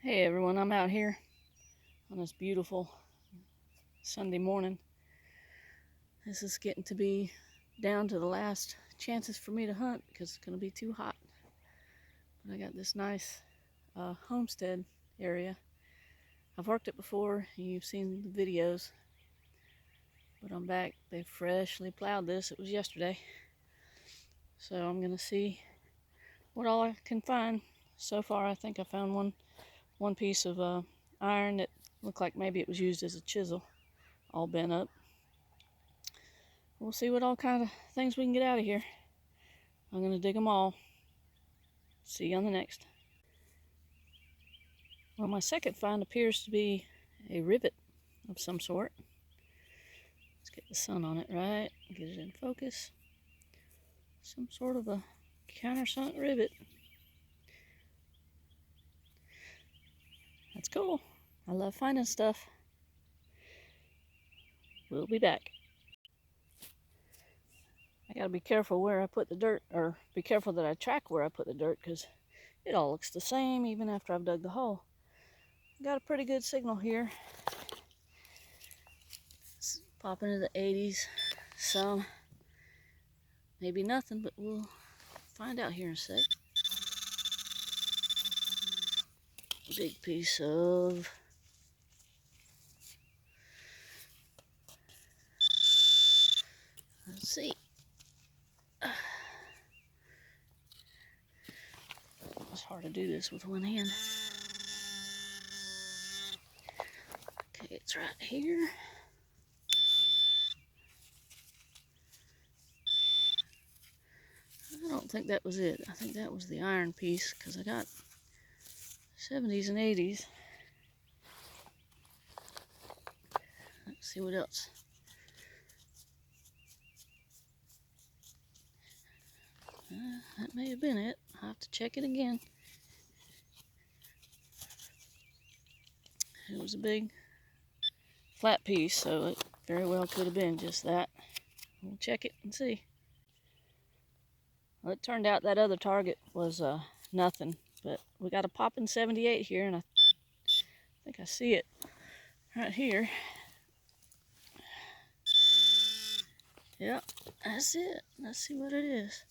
Hey everyone, I'm out here on this beautiful Sunday morning. This is getting to be down to the last chances for me to hunt because it's going to be too hot. But I got this nice homestead area. I've worked it before, you've seen the videos, but I'm back. They freshly plowed this. It was yesterday. So I'm going to see what all I can find. So far I think I found one piece of iron that looked like maybe it was used as a chisel, all bent up. We'll see what all kind of things we can get out of here. I'm going to dig them all. See you on the next. Well, my second find appears to be a rivet of some sort. Let's get the sun on it right, get it in focus. Some sort of a countersunk rivet. That's cool. I love finding stuff. We'll be back. I gotta be careful where I put the dirt, or be careful that I track where I put the dirt, because it all looks the same even after I've dug the hole. Got a pretty good signal here. It's popping into the 80s. Some, maybe nothing, but we'll find out here in a sec. A big piece of let's see. It's hard to do this with one hand. Okay, it's right here. I don't think that was it. I think that was the iron piece, because I got 70s and 80s. Let's see what else. That may have been it. I'll have to check it again. It was a big flat piece, so it very well could have been just that. We'll check it and see. Well, it turned out that other target was nothing, but we got a popping 78 here, and I think I see it right here. Yep, that's it. Let's see what it is.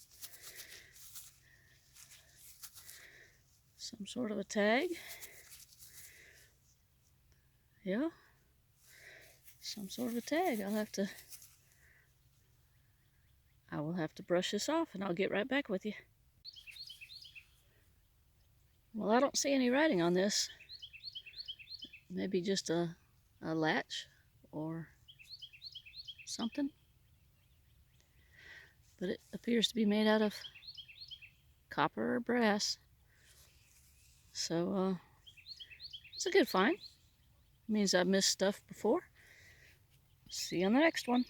Some sort of a tag. Yeah, some sort of a tag. I will have to brush this off, and I'll get right back with you. Well, I don't see any writing on this. Maybe just a latch or something. But it appears to be made out of copper or brass. So it's a good find. It means I've missed stuff before. See you on the next one.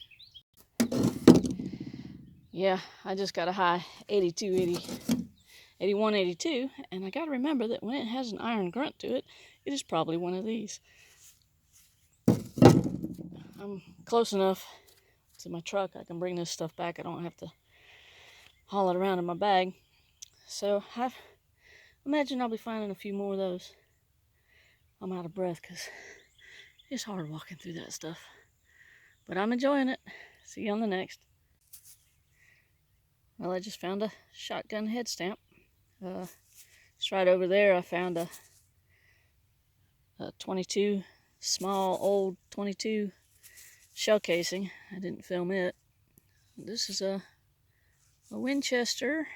Yeah, I just got a high 81, 82, and I gotta remember that when it has an iron grunt to it, it is probably one of these. I'm close enough to my truck, I can bring this stuff back. I don't have to haul it around in my bag. So I imagine I'll be finding a few more of those. I'm out of breath because it's hard walking through that stuff. But I'm enjoying it. See you on the next. Well, I just found a shotgun head stamp. Just right over there I found a 22, small old 22 shell casing. I didn't film it. This is a Winchester.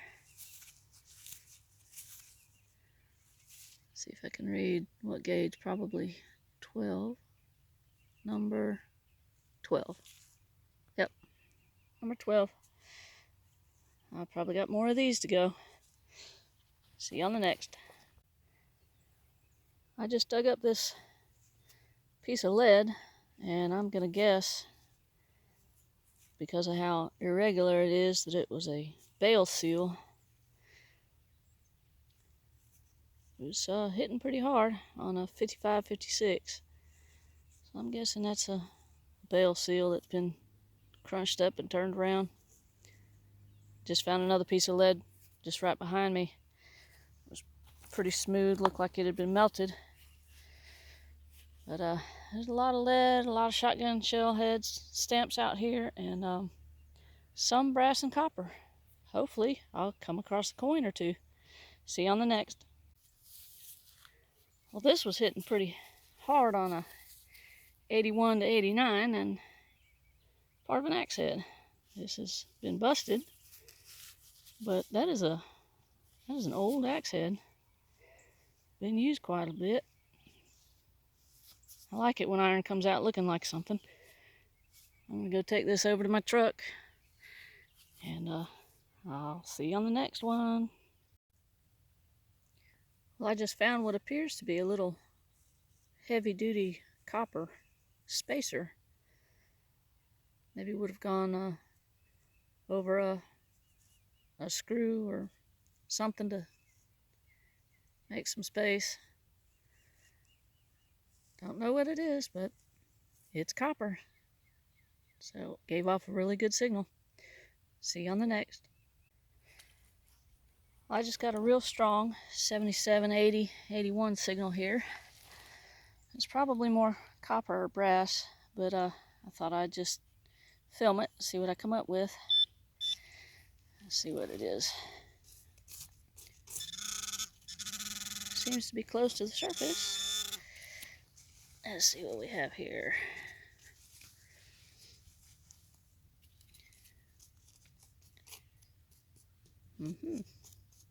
See if I can read what gauge. Probably 12. Number 12. Yep, number 12. I probably got more of these to go. See you on the next. I just dug up this piece of lead, and I'm gonna guess, because of how irregular it is, that it was a bale seal. It was hitting pretty hard on a 55, 56. So I'm guessing that's a bale seal that's been crunched up and turned around. Just found another piece of lead just right behind me. It was pretty smooth, looked like it had been melted. But there's a lot of lead, a lot of shotgun shell heads, stamps out here, and some brass and copper. Hopefully I'll come across a coin or two. See you on the next. Well, this was hitting pretty hard on a 81 to 89 and part of an axe head. This has been busted, but that is an old axe head. Been used quite a bit. I like it when iron comes out looking like something. I'm gonna go take this over to my truck, and I'll see you on the next one. Well, I just found what appears to be a little heavy-duty copper spacer. Maybe would have gone over a screw or something to make some space. Don't know what it is, but it's copper. So it gave off a really good signal. See you on the next. I just got a real strong 77, 80, 81 signal here. It's probably more copper or brass, but I thought I'd just film it, see what I come up with. Let's see what it is. Seems to be close to the surface. Let's see what we have here.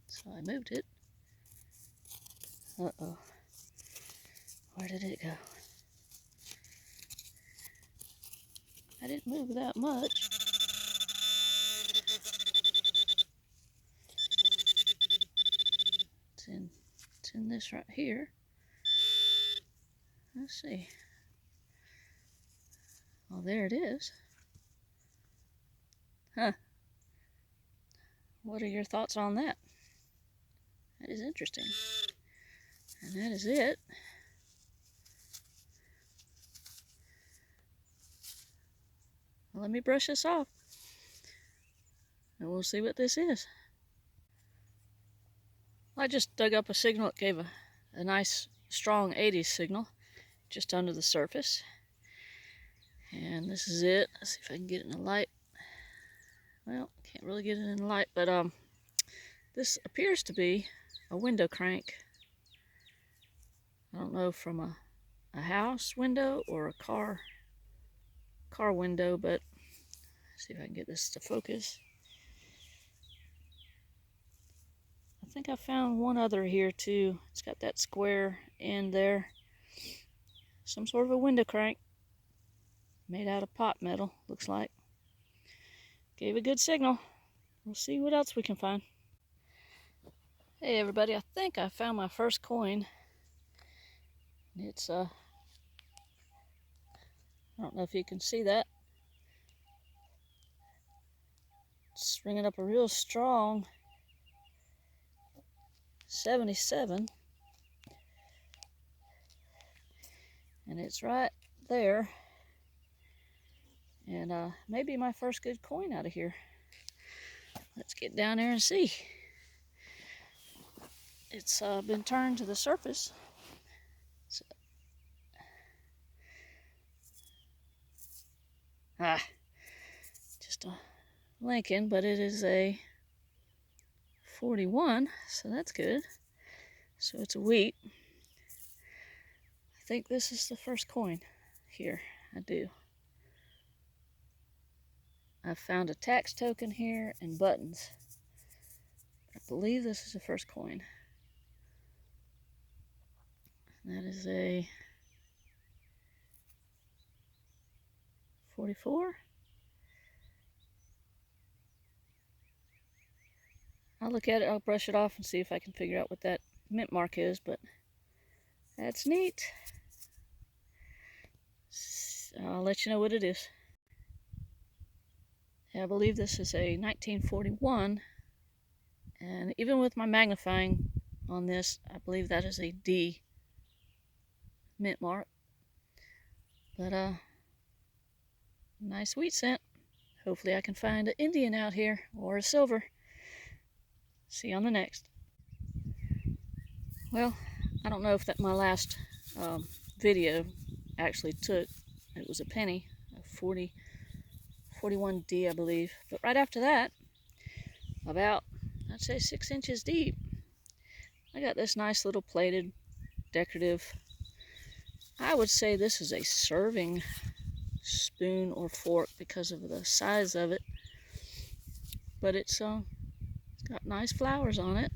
So I moved it. Uh-oh. Where did it go? I didn't move that much. It's in this right here. Let's see. Oh, there it is. Huh. What are your thoughts on that? That is interesting. And that is it. Well, let me brush this off, and we'll see what this is. I just dug up a signal. It gave a nice strong 80s signal just under the surface. And this is it. Let's see if I can get it in the light. Well, can't really get it in the light, but this appears to be a window crank. I don't know, from a house window or a car window, but let's see if I can get this to focus. I think I found one other here too. It's got that square end there. Some sort of a window crank made out of pot metal, looks like. Gave a good signal. We'll see what else we can find. Hey everybody, I think I found my first coin. It's I don't know if you can see that. It's ringing up a real strong 77, and it's right there, and maybe my first good coin out of here. Let's get down there and see. It's been turned to the surface. Just a Lincoln, but it is a 41, so that's good. So it's a wheat. I think this is the first coin here. I do. I found a tax token here and buttons. I believe this is the first coin. That is a 44. I'll look at it, I'll brush it off and see if I can figure out what that mint mark is, but that's neat. I'll let you know what it is. Yeah, I believe this is a 1941, and even with my magnifying on this, I believe that is a D mint mark. But nice wheat cent. Hopefully I can find an Indian out here or a silver. See you on the next. Well, I don't know if that my last video actually took. It was a penny, a 41D, I believe. But right after that, about, I'd say 6 inches deep, I got this nice little plated decorative, I would say this is a serving spoon or fork because of the size of it. But it's got nice flowers on it,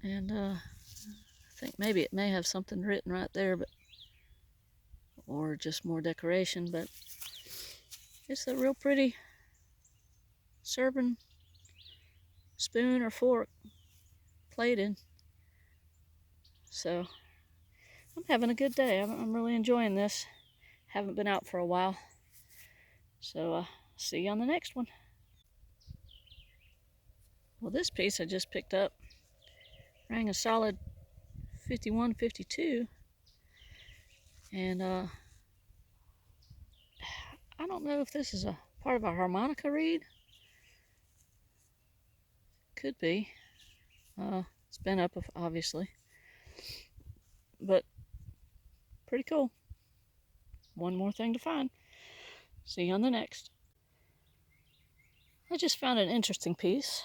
and I think maybe it may have something written right there, but or just more decoration, but it's a real pretty serving spoon or fork, plated. So I'm having a good day. I'm really enjoying this. Haven't been out for a while. So see you on the next one. Well, this piece I just picked up rang a solid 51, 52. And I don't know if this is a part of a harmonica reed. Could be. It's been up, obviously. But pretty cool. One more thing to find. See you on the next. I just found an interesting piece.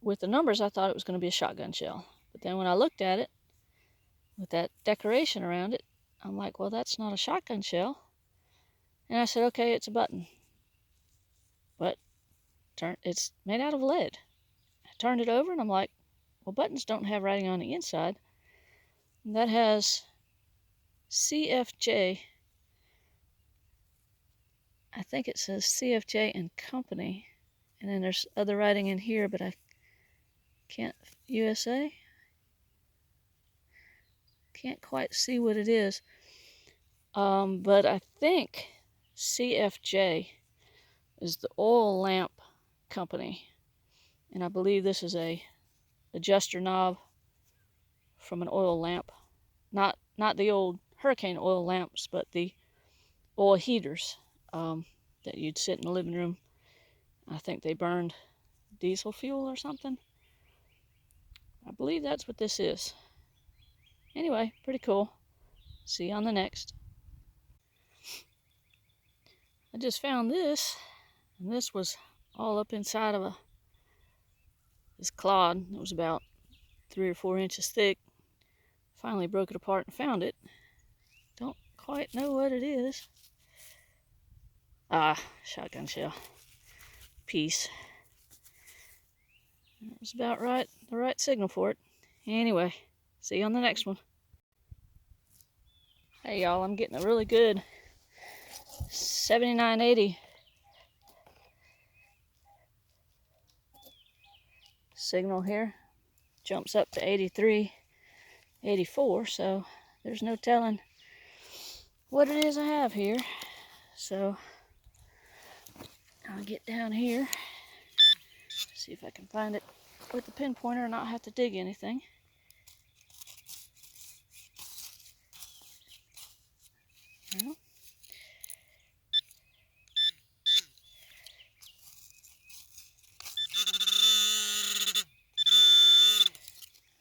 With the numbers, I thought it was going to be a shotgun shell. But then when I looked at it, with that decoration around it, I'm like, well, that's not a shotgun shell. And I said, okay, it's a button. But it's made out of lead. I turned it over and I'm like, well, buttons don't have writing on the inside. And that has CFJ. I think it says CFJ and Company. And then there's other writing in here, but I can't, USA? Can't quite see what it is. But I think CFJ is the oil lamp company. And I believe this is a adjuster knob from an oil lamp. Not the old hurricane oil lamps, but the oil heaters that you'd sit in the living room. I think they burned diesel fuel or something. I believe that's what this is. Anyway, pretty cool. See you on the next. I just found this, and this was all up inside of this clod. It was about 3 or 4 inches thick. Finally broke it apart and found it. Don't quite know what it is. Shotgun shell piece. That was about right, the right signal for it. Anyway, see you on the next one. Hey y'all, I'm getting a really good 7980 signal here. Jumps up to 83, 84, so there's no telling what it is I have here. So I'll get down here, see if I can find it with the pinpointer and not have to dig anything. Well,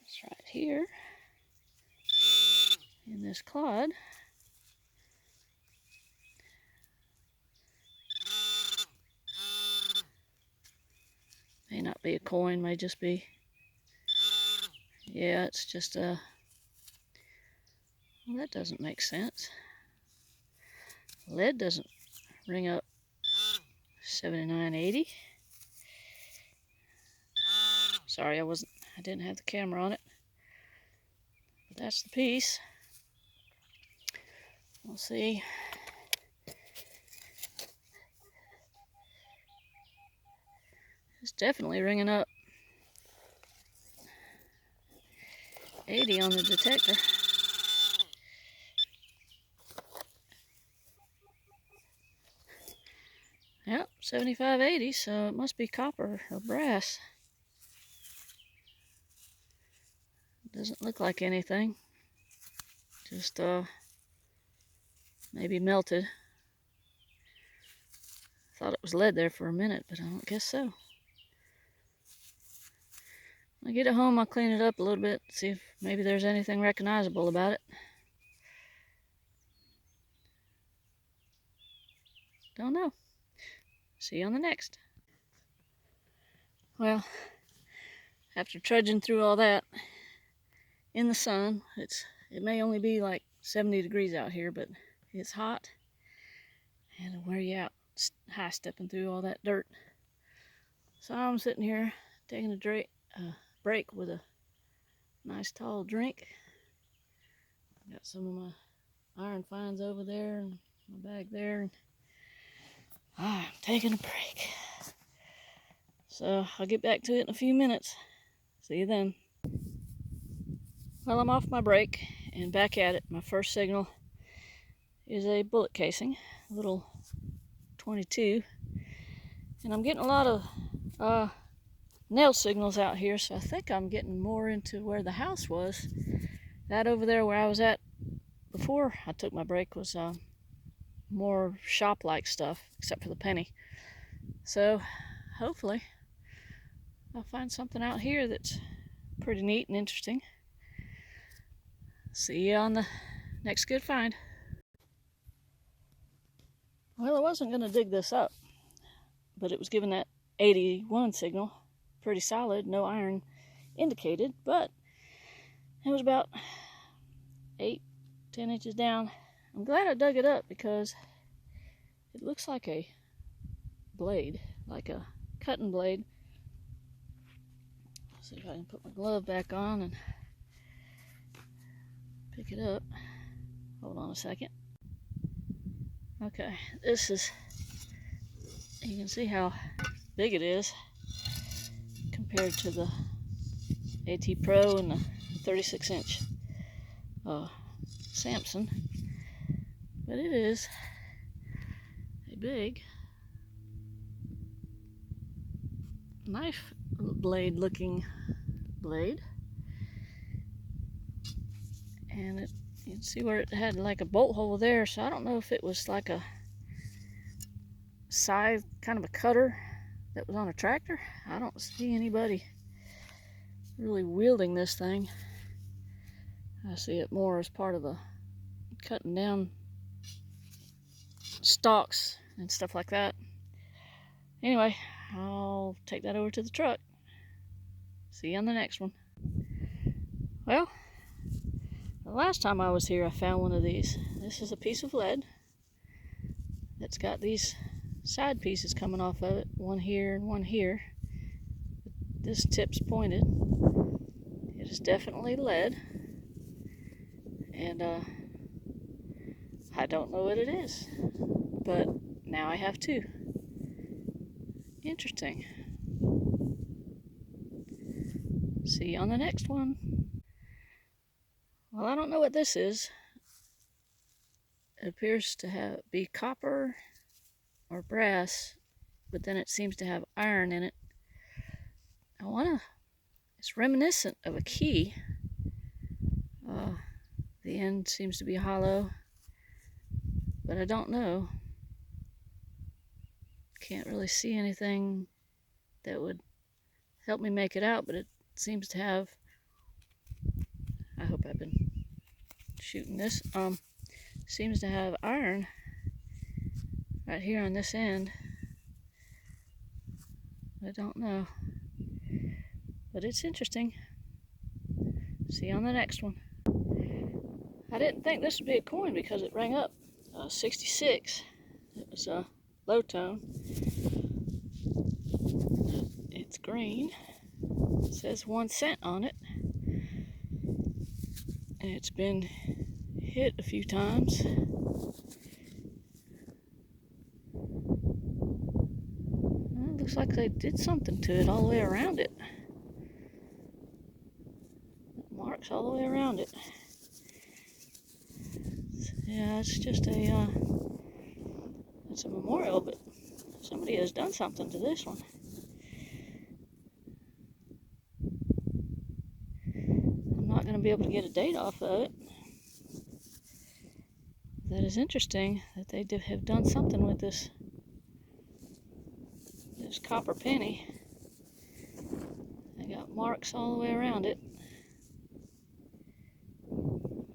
it's right here in this clod. May not be a coin, may just be, yeah, it's just a, well, that doesn't make sense. Lead doesn't ring up 7980. Sorry, I didn't have the camera on it. But that's the piece. We'll see. It's definitely ringing up 80 on the detector. Yep, 7580, so it must be copper or brass. Doesn't look like anything. Just maybe melted. Thought it was lead there for a minute, but I don't guess so. When I get it home, I'll clean it up a little bit, see if maybe there's anything recognizable about it. don't know. See you on the next. Well, after trudging through all that in the sun, it may only be like 70 degrees out here, but it's hot and it'll wear you out high stepping through all that dirt. So I'm sitting here taking a break with a nice tall drink. Got some of my iron fines over there and my bag there. I'm taking a break. So I'll get back to it in a few minutes. See you then. Well, I'm off my break and back at it. My first signal is a bullet casing, a little 22. And I'm getting a lot of nail signals out here, so I think I'm getting more into where the house was. That over there where I was at before I took my break was more shop-like stuff, except for the penny. So hopefully I'll find something out here that's pretty neat and interesting. See you on the next good find. Well, I wasn't going to dig this up, but it was given that 81 signal. Pretty solid, no iron indicated, but it was about 8-10 inches down. I'm glad I dug it up because it looks like a blade, like a cutting blade. Let's see if I can put my glove back on and pick it up. Hold on a second. Okay, this is, you can see how big it is compared to the AT Pro and the 36-inch Samson. But it is a big knife blade looking blade. And you can see where it had like a bolt hole there, so I don't know if it was like a scythe, kind of a cutter that was on a tractor. I don't see anybody really wielding this thing. I see it more as part of the cutting down stalks and stuff like that. Anyway, I'll take that over to the truck. See you on the next one. Well, the last time I was here I found one of these. This is a piece of lead that's got these side pieces coming off of it, one here and one here. This tip's pointed. It is definitely lead, and I don't know what it is, but now I have two. Interesting. See you on the next one. Well, I don't know what this is. It appears to be copper or brass, but then it seems to have iron in it. It's reminiscent of a key. The end seems to be hollow, but I don't know. Can't really see anything that would help me make it out, but it seems to have, I hope I've been shooting this, seems to have iron right here on this end. I don't know, but it's interesting. See you on the next one. I didn't think this would be a coin because it rang up 66. It was a low tone. It's green. It says 1 cent on it. And it's been hit a few times. Well, it looks like they did something to it all the way around it. Marks all the way around it. Yeah, it's just it's a memorial, but somebody has done something to this one. I'm not going to be able to get a date off of it. That is interesting that they have done something with this copper penny. They got marks all the way around it,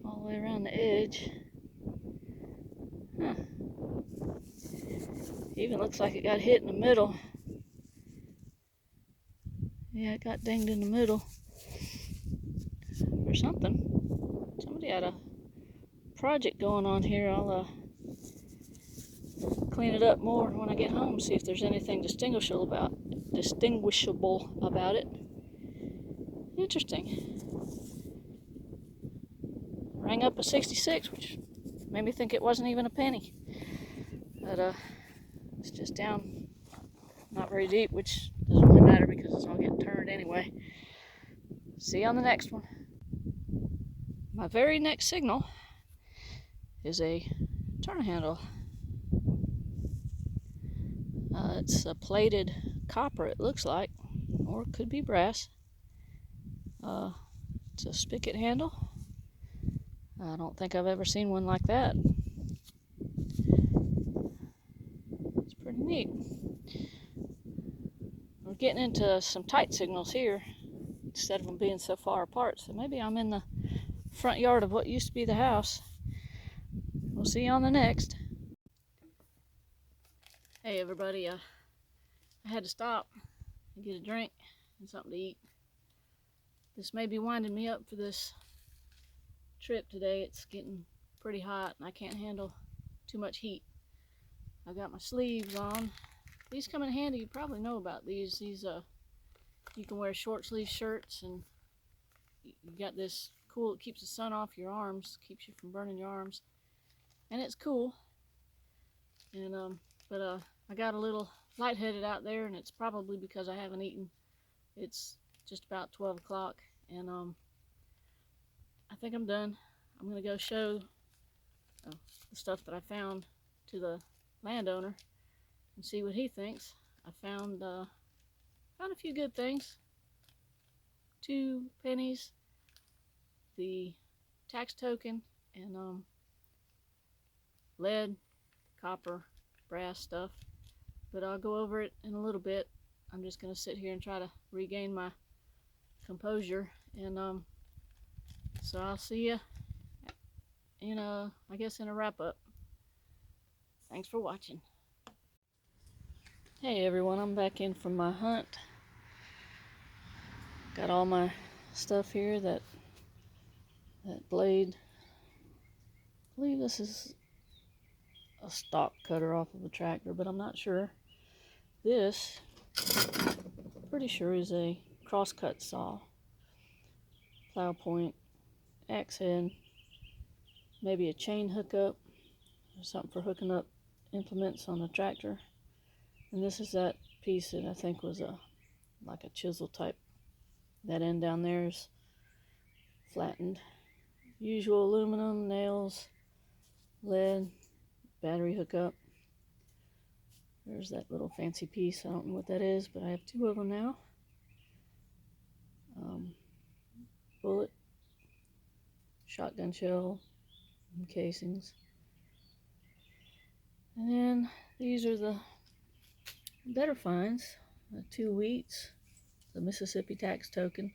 all the way around the edge. Huh. even looks like it got hit in the middle. Yeah, it got dinged in the middle or something. Somebody had a project going on here. I'll clean it up more when I get home, see if there's anything distinguishable about it. Interesting. Rang up a 66, which made me think it wasn't even a penny. But it's just down, not very deep, which doesn't really matter because it's all getting turned anyway. See you on the next one. My very next signal is a turn handle. It's a plated copper, it looks like, or it could be brass. It's a spigot handle. I don't think I've ever seen one like that. It's pretty neat. We're getting into some tight signals here instead of them being so far apart, so maybe I'm in the front yard of what used to be the house. We'll see you on the next. Hey everybody, I had to stop and get a drink and something to eat. This may be winding me up for this trip today. It's getting pretty hot and I can't handle too much heat. I've got my sleeves on. These come in handy. You probably know about these. You can wear short sleeve shirts, and you got this cool, it keeps the sun off your arms, keeps you from burning your arms, and it's cool. And but I got a little lightheaded out there, and it's probably because I haven't eaten. It's just about 12 o'clock, and I think I'm done. I'm gonna go show the stuff that I found to the landowner and see what he thinks. I found a few good things. 2 pennies, the tax token, and lead, copper, brass stuff. But I'll go over it in a little bit. I'm just gonna sit here and try to regain my composure, and so I'll see you in I guess in a wrap-up. Thanks for watching. Hey everyone, I'm back in from my hunt. Got all my stuff here. That blade, I believe this is a stock cutter off of a tractor, but I'm not sure. This, pretty sure, is a crosscut saw. Plow point, axe head, maybe a chain hookup, or something for hooking up implements on a tractor. And this is that piece that I think was like a chisel type. That end down there is flattened. Usual aluminum, nails, lead, battery hookup. There's that little fancy piece. I don't know what that is, but I have 2 of them now. Bullet, shotgun shell, and casings. And then these are the better finds. 2 wheats, the Mississippi tax token,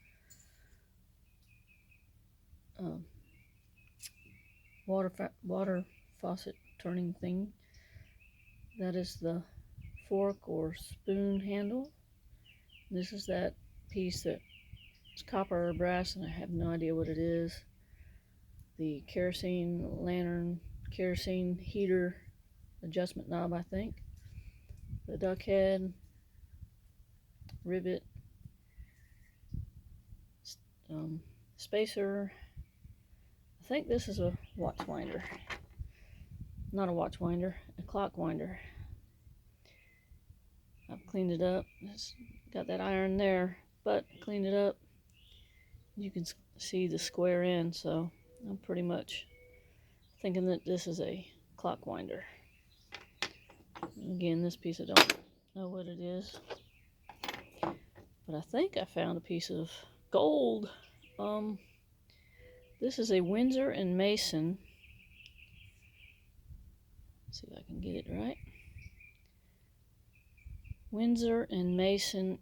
water faucet turning thing. That is the fork or spoon handle. This is that piece that is copper or brass, and I have no idea what it is. The kerosene lantern, kerosene heater adjustment knob, I think. The duck head, rivet, spacer. I think this is a watch winder. Not a watch winder, a clock winder. I've cleaned it up. It's got that iron there, but cleaned it up. You can see the square end, so I'm pretty much thinking that this is a clock winder. Again, this piece I don't know what it is, but I think I found a piece of gold. This is a Windsor and Mason. Let's see if I can get it right. Windsor and Mason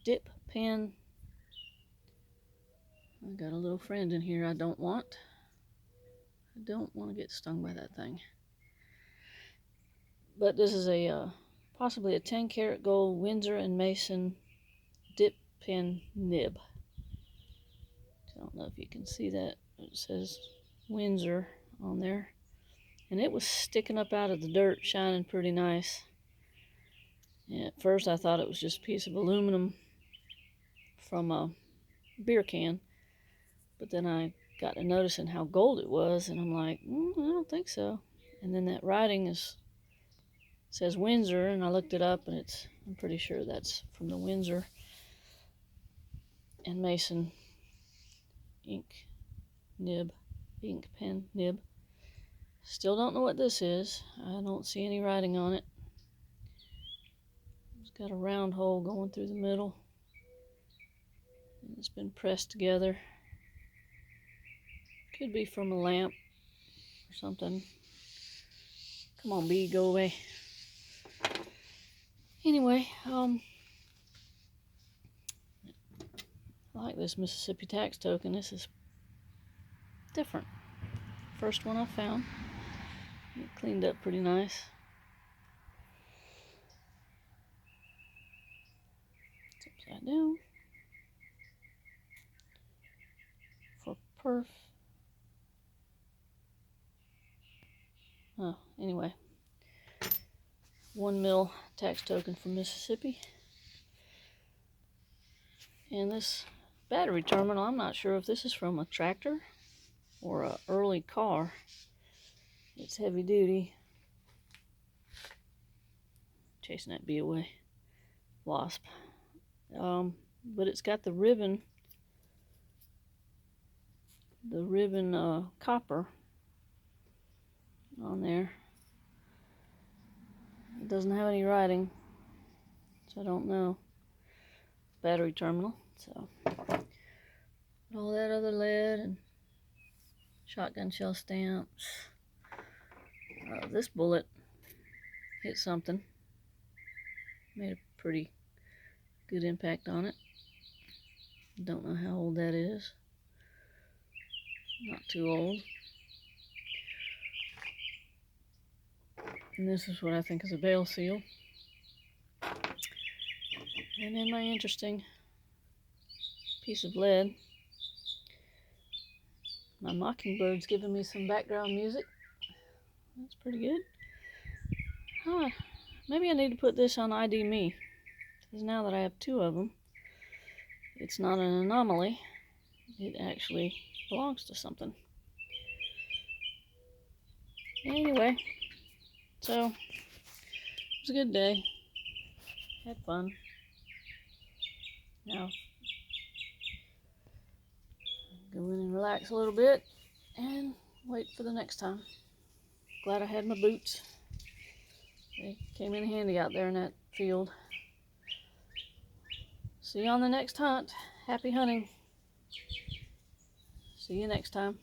dip pen. I got a little friend in here I don't want. I don't want to get stung by that thing. But this is a possibly a 10 karat gold Windsor and Mason dip pen nib. I don't know if you can see that. It says Windsor on there. And it was sticking up out of the dirt, shining pretty nice. And at first I thought it was just a piece of aluminum from a beer can. But then I got to noticing how gold it was, and I'm like, I don't think so. And then that writing says Windsor, and I looked it up, and I'm pretty sure that's from the Windsor and Mason ink pen nib. Still don't know what this is. I don't see any writing on it. It's got a round hole going through the middle. And it's been pressed together. Could be from a lamp or something. Come on, bee, go away. Anyway, I like this Mississippi tax token. This is different. First one I found. It cleaned up pretty nice. It's upside down. For perf. Oh, anyway. 1 mil tax token from Mississippi. And this battery terminal, I'm not sure if this is from a tractor or an early car. It's heavy duty. Chasing that bee away. Wasp. But it's got the ribbon copper on there. It doesn't have any writing, so I don't know. Battery terminal. So all that other lead and shotgun shell stamps. This bullet hit something. Made a pretty good impact on it. Don't know how old that is. Not too old. And this is what I think is a bale seal. And then my interesting piece of lead. My mockingbird's giving me some background music. That's pretty good. Maybe I need to put this on ID Me. Because now that I have 2 of them, it's not an anomaly. It actually belongs to something. Anyway, so it was a good day. Had fun. Now, go in and relax a little bit and wait for the next time. Glad I had my boots. They came in handy out there in that field. See you on the next hunt. Happy hunting. See you next time.